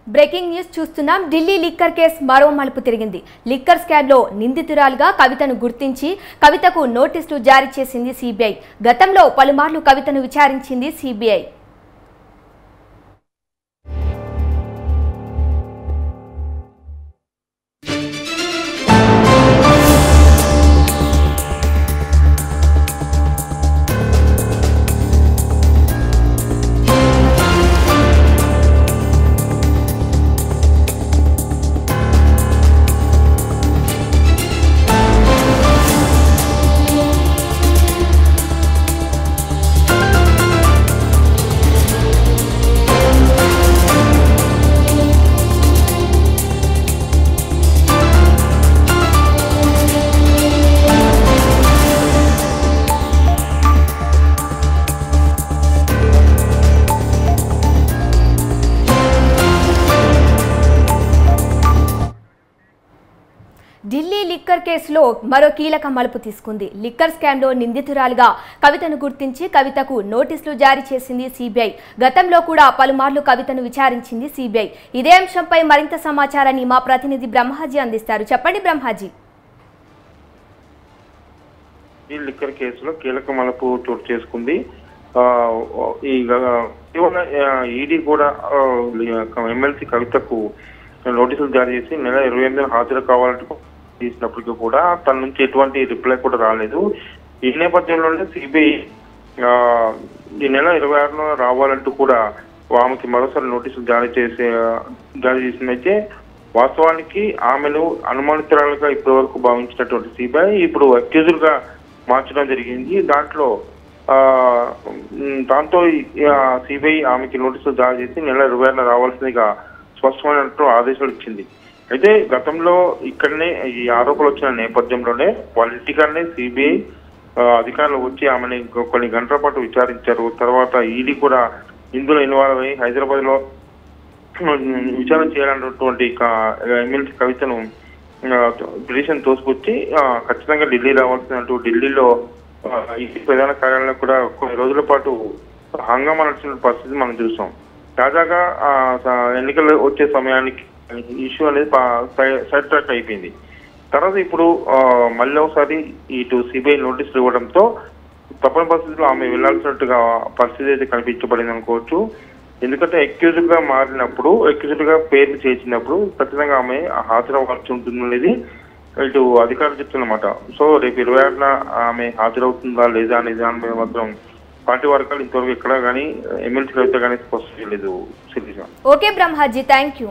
Breaking news చూస్తున్నాం. Delhi liquor case మరో మలుపు తిరిగింది. లిక్కర్ స్కామ్ లో నిందితురాలుగా కవితను గుర్తించి కవితకు నోటీసులు జారీ చేసింది సిబిఐ. గతంలో పలుమార్లు కవితను విచారించింది సిబిఐ. ఢిల్లీ లిక్కర్ కేసులో మరో కీలక మలుపు తీసుకుంది. లిక్కర్ స్కామ్లో నిందితురాలుగా కవితను గుర్తించి కవితకు నోటీసులు జారీ చేసింది సిబిఐ. గతంలో కూడా పలుమార్లు కవితను విచారించింది సిబిఐ. ఇదే అంశంపై మరింత సమాచారాన్ని మా ప్రతినిధి బ్రహ్మాజీ అందిస్తారు. చెప్పండి బ్రహ్మాజీ. ఈ లిక్కర్ కేసులో కీలక మలుపు చోటు చేసుకుంది. ఈడీ కూడా ఎమ్మెల్సీ కవితకు నోటీసులు జారీ చేసి నెల 28న హాజరు కావాలంటూ చేసినప్పటికీ కూడా తన నుంచి ఎటువంటి రిప్లై కూడా రాలేదు. ఈ నేపథ్యంలోనే సిబిఐ ఈ నెల 26న రావాలంటూ కూడా ఆమెకి మరోసారి నోటీసులు జారీ చేసిందైతే వాస్తవానికి ఆమెను అనుమానితురాలుగా ఇప్పటి వరకు భావించినటువంటి సిబిఐ ఇప్పుడు అక్యూజ్డ్ గా మార్చడం జరిగింది. దాంతో సిబిఐ ఆమెకి నోటీసులు జారీ చేసి నెల 26న రావాల్సిందిగా స్పష్టమైనట్టు ఆదేశాలు ఇచ్చింది. అయితే గతంలో ఇక్కడనే ఈ ఆరోపణలు వచ్చిన నేపథ్యంలోనే వాళ్ళ ఇంటికాడనే సిబిఐ అధికారులు వచ్చి ఆమెని కొన్ని గంటల పాటు విచారించారు. తర్వాత ఈడీ కూడా ఇందులో ఇన్వాల్వ్ అయ్యి హైదరాబాద్ లో విచారణ చేయాలన్నటువంటి ఎమ్మెల్సీ కవితను పిటిషన్ తోసుకొచ్చి ఖచ్చితంగా ఢిల్లీ రావాల్సినట్టు ఢిల్లీలో ఈడీ ప్రధాన కార్యాలయంలో కూడా కొన్ని రోజుల పాటు హంగామా నడిచిన పరిస్థితి మనం చూసాం. తాజాగా ఎన్నికలు వచ్చే సమయానికి ఇష్యూ అనేది సైడ్ ట్రాక్ అయిపోయింది. తర్వాత ఇప్పుడు మళ్ళీ ఒకసారి ఇటు సిబిఐ నోటీసులు ఇవ్వడంతో తప్పని పరిస్థితుల్లో ఆమె వెళ్లాల్సినట్టుగా పరిస్థితి అయితే కనిపించబడింది అనుకోవచ్చు. ఎందుకంటే అక్యూజ్డ్ గా మారినప్పుడు అక్యూజ్డ్ గా పేర్లు చేసినప్పుడు ఖచ్చితంగా ఆమె హాజరవ్వాల్సి ఉంటుంది అనేది ఇటు అధికారులు చెప్తున్నమాట. సో రేపు 26న ఆమె హాజరవుతుందా లేదా అనే దాని మీద మాత్రం పార్టీ వర్గాలు ఇంతవరకు ఎక్కడ కానీ ఎమ్మెల్సీ కవిత కానీ స్పష్టం చేయలేదు. Okay Brahmaji, thank you.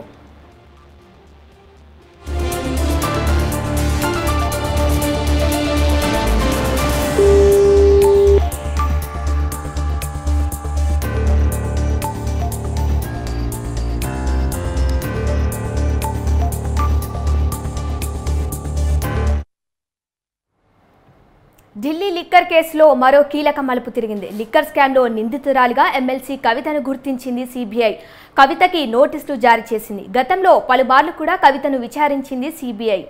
Delhi liquor కేసులో మరో కీలక మలుపు తిరిగింది. లిక్కర్ స్కామ్లో నిందితురాలుగా ఎమ్మెల్సీ కవితను గుర్తించింది సిబిఐ. కవితకి నోటీసులు జారీ చేసింది. గతంలో పలుమార్లు కూడా కవితను విచారించింది సిబిఐ.